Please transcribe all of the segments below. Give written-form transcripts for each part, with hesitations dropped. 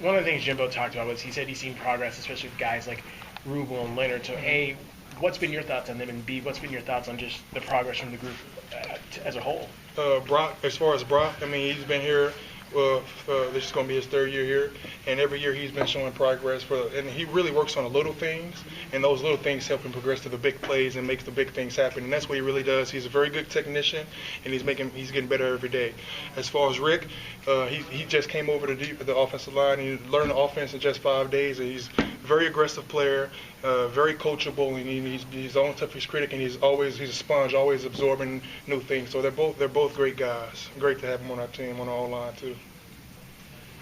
One of the things Jimbo talked about was he said he's seen progress, especially with guys like Rubel and Leonard. So A, what's been your thoughts on them, and B, what's been your thoughts on just the progress from the group as a whole? Brock, as far as Brock, I mean, he's been here. This is going to be his third year here, and every year he's been showing progress. And he really works on the little things, and those little things help him progress to the big plays and makes the big things happen. And that's what he really does. He's a very good technician, and he's getting better every day. As far as Rick, he just came over to the offensive line. He learned the offense in just 5 days, and he's a very aggressive player, very coachable, and he's his own toughest critic, and he's a sponge, always absorbing new things. So they're both great guys. Great to have them on our team on the O-line too.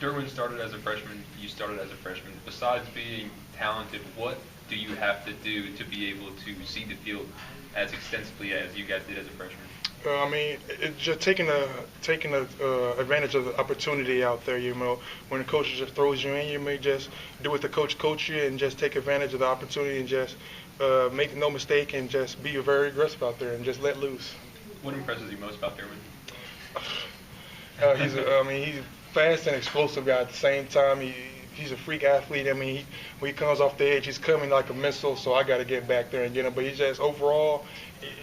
Derwin started as a freshman. You started as a freshman. Besides being talented, what do you have to do to be able to see the field as extensively as you guys did as a freshman? I mean, it's just taking advantage of the opportunity out there. You know, when the coach just throws you in, you may just do what the coach you and just take advantage of the opportunity and just make no mistake and just be very aggressive out there and just let loose. What impresses you most about Derwin? He's a fast and explosive guy at the same time. He's a freak athlete. I mean, when he comes off the edge, he's coming like a missile, so I got to get back there and get him. But he's just, overall,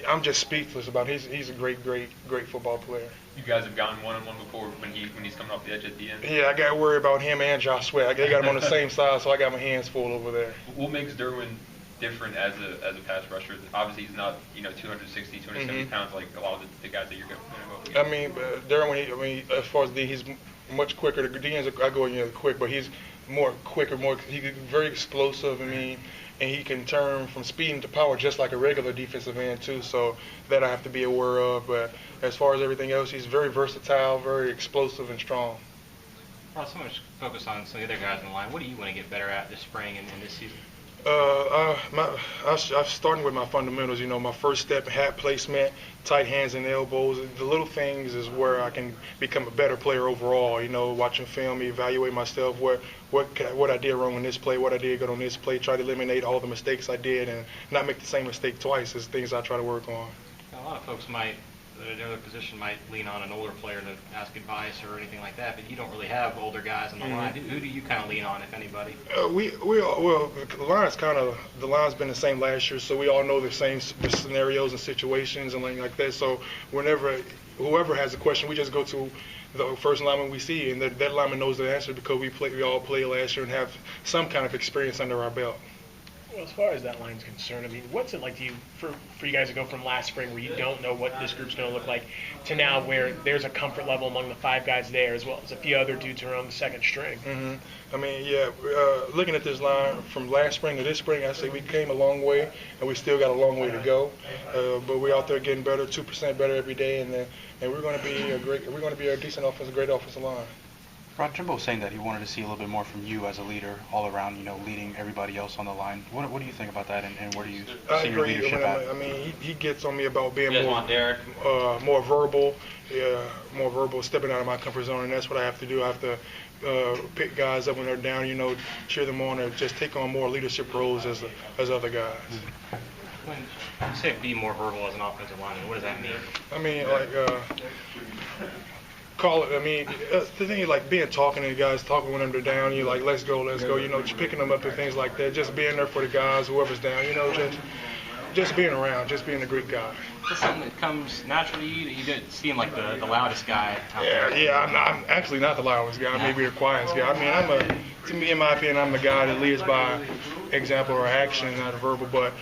I'm just speechless about him. He's a great football player. You guys have gotten one-on-one before when he's coming off the edge at the end? Yeah, I got to worry about him and Josh Sweat. They got him on the same side, so I got my hands full over there. What makes Derwin different as a pass rusher? Obviously, he's not 260, 270 pounds like a lot of the guys that you're going to go against. Derwin, as far as he's much quicker. The DNs, I go in quick, but he's quicker, he's very explosive. I mean, and he can turn from speed into power just like a regular defensive end too. So that I have to be aware of. But as far as everything else, he's very versatile, very explosive and strong. Well, so much focus on some of the other guys in the line. What do you want to get better at this spring and this season? I'm starting with my fundamentals. You know, my first step, hat placement, tight hands and elbows. The little things is where I can become a better player overall. You know, watching film, evaluate myself, what I did wrong on this play, what I did good on this play, try to eliminate all the mistakes I did and not make the same mistake twice is things I try to work on. A lot of folks the other position might lean on an older player to ask advice or anything like that, but you don't really have older guys on the line. Who do you kind of lean on, if anybody? The line's been the same last year, so we all know the scenarios and situations and like that. So whoever has a question, we just go to the first lineman we see, and that lineman knows the answer because we all played last year and have some kind of experience under our belt. Well, as far as that line's concerned, I mean, what's it like for you guys to go from last spring where you don't know what this group's going to look like to now where there's a comfort level among the 5 guys there as well as a few other dudes who are on the second string? I mean, looking at this line from last spring to this spring, I say we came a long way, and we still got a long way to go. But we're out there getting better, 2% better every day, and we're going to be a decent offensive, great offensive line. Rod, Jimbo was saying that he wanted to see a little bit more from you as a leader all around, leading everybody else on the line. What do you think about that, and where do you see your leadership at? I mean, he gets on me about being more verbal, stepping out of my comfort zone, and that's what I have to do. I have to pick guys up when they're down, cheer them on, or just take on more leadership roles as other guys. When you say be more verbal as an offensive lineman, what does that mean? I mean, the thing is like talking to the guys, talking when they're down, you're like, let's go, just picking them up and things like that, just being there for the guys, whoever's down, just being around, just being a great guy. Is this something that comes naturally to you? You didn't seem like the loudest guy out there. Yeah, I'm actually not the loudest guy, maybe the quietest guy. I mean, in my opinion, I'm the guy that leads by example or action, not verbal, but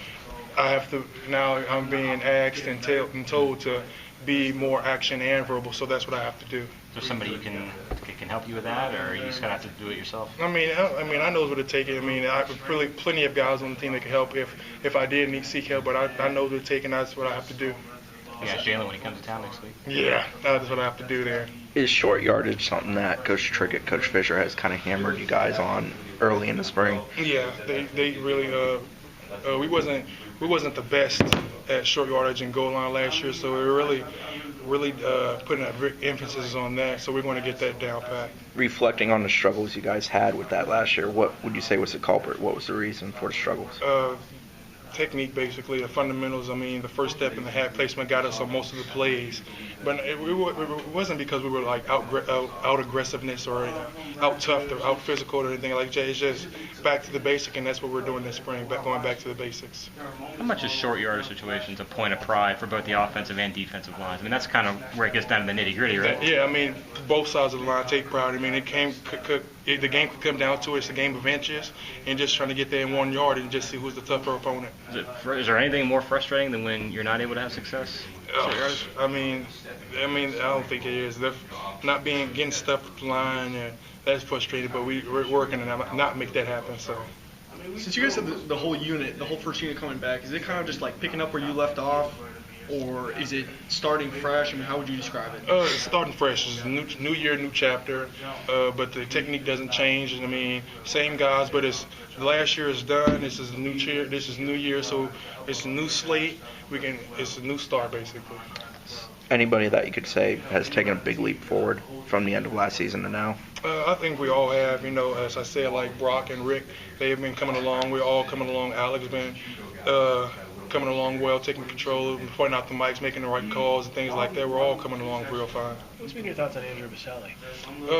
I have to, now I'm being asked and told to be more action and verbal, so that's what I have to do. Is there somebody you can help you with that, or you just kind of have to do it yourself? I mean, I know what it takes. I mean, I have plenty of guys on the team that can help if I did seek help, but I know what it takes, and that's what I have to do. You got Jalen when he comes to town next week. Yeah, that's what I have to do there. Is short yardage something that Coach Trickett, Coach Fisher has kind of hammered you guys on early in the spring? Yeah, they really. We wasn't the best at short yardage and goal line last year, so we were really putting a big emphasis on that. So we're going to get that down pat. Reflecting on the struggles you guys had with that last year, what would you say was the culprit? What was the reason for the struggles? technique, basically, the fundamentals. I mean, the first step in the half placement got us on most of the plays, but it wasn't because we were like out aggressiveness or out tough or out physical or anything like that. It's just back to the basic, and that's what we're doing this spring, going back to the basics. How much is short yardage situations a point of pride for both the offensive and defensive lines? I mean, that's kind of where it gets down to the nitty gritty, right? Yeah, I mean, both sides of the line take pride. I mean, the game could come down to it's a game of inches and just trying to get there in 1 yard and just see who's the tougher opponent. Is there anything more frustrating than when you're not able to have success? I mean, I don't think it is. Not getting stuffed at the line, that's frustrating. But we're working to not make that happen. So. Since you guys have the whole unit, the whole first unit coming back, is it kind of just like picking up where you left off, or is it starting fresh? I mean, how would you describe it? It's starting fresh. It's a new year, new chapter, but the technique doesn't change. I mean, same guys, but the last year is done. This is new year. This is new year, so it's a new slate. It's a new start, basically. Anybody that you could say has taken a big leap forward from the end of last season to now? I think we all have. As I said, like Brock and Rick, they've been coming along. We're all coming along. Alex been coming along well, taking control, pointing out the mics, making the right calls and things like that. We're all coming along real fine. What's been your thoughts on Andrew Baselli?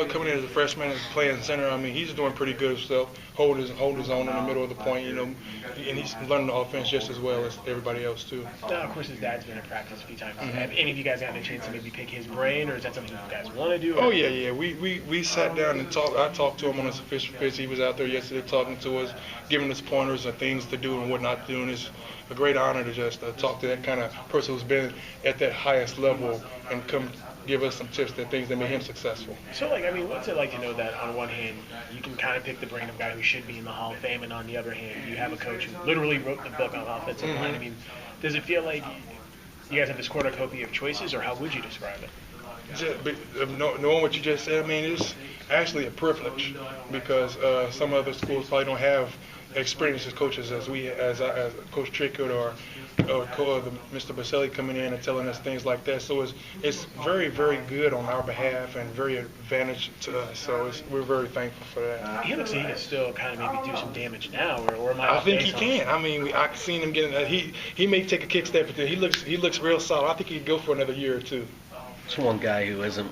Coming in as a freshman and playing center, I mean, he's doing pretty good himself, holding his own in the middle of the point, and he's learning the offense just as well as everybody else, too. Now, of course, his dad's been in practice a few times. Have any of you guys gotten a chance to maybe pick his brain, or is that something you guys want to do? Oh, yeah. We sat down and talked. I talked to him on his official pitch. He was out there yesterday talking to us, giving us pointers and things to do and what not to do, and it's a great honor to just talk to that kind of person who's been at that highest level and come give us some tips, that things that made him successful. So, what's it like to know that on one hand, you can kind of pick the brain of a guy who should be in the Hall of Fame, and on the other hand, you have a coach who literally wrote the book on offensive line? I mean, does it feel like you guys have this cornucopia of choices, or how would you describe it? Knowing what you just said, I mean, it's actually a privilege because some other schools probably don't have experience as coaches as Coach Trickett or Mr. Baselli coming in and telling us things like that. So it's very, very good on our behalf and very advantage to us. So we're very thankful for that. He looks like he can still kind of maybe do some damage now, or am I think he can. I mean, I've seen him getting. He may take a kick step, but he looks real solid. I think he could go for another year or two. It's one guy who isn't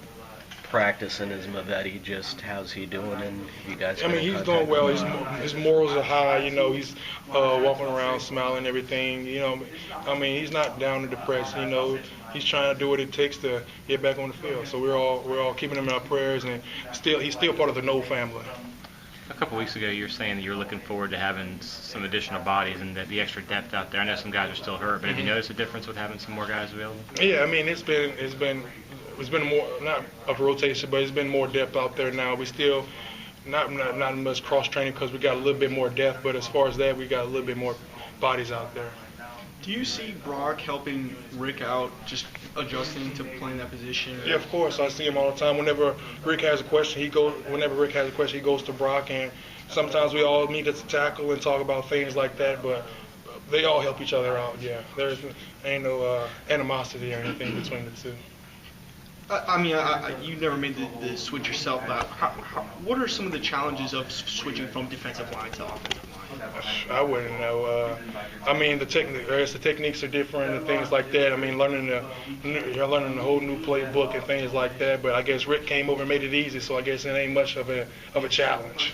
practicing is Mavetti. Just how's he doing? And you guys? I mean, he's doing well. His morals are high. He's walking around smiling and everything. I mean, he's not down and depressed. He's trying to do what it takes to get back on the field. So we're all keeping him in our prayers, and he's still part of the Noel family. A couple weeks ago, you were saying that you're looking forward to having some additional bodies and the extra depth out there. I know some guys are still hurt, but have you noticed a difference with having some more guys available? Yeah, I mean, it's been more, not of a rotation, but it's been more depth out there now. We still not much cross training because we got a little bit more depth, but as far as that, we got a little bit more bodies out there. Do you see Brock helping Rick out, just adjusting to playing that position? Yeah, of course. I see him all the time. Whenever Rick has a question, he goes to Brock, and sometimes we all meet at the tackle and talk about things like that, but they all help each other out, yeah. Ain't no animosity or anything between the two. I mean, you never made the switch yourself, but what are some of the challenges of switching from defensive line to offensive line? I wouldn't know. I mean, the techniques are different and things like that. I mean, you're learning a whole new playbook and things like that. But I guess Rick came over and made it easy, so I guess it ain't much of a challenge.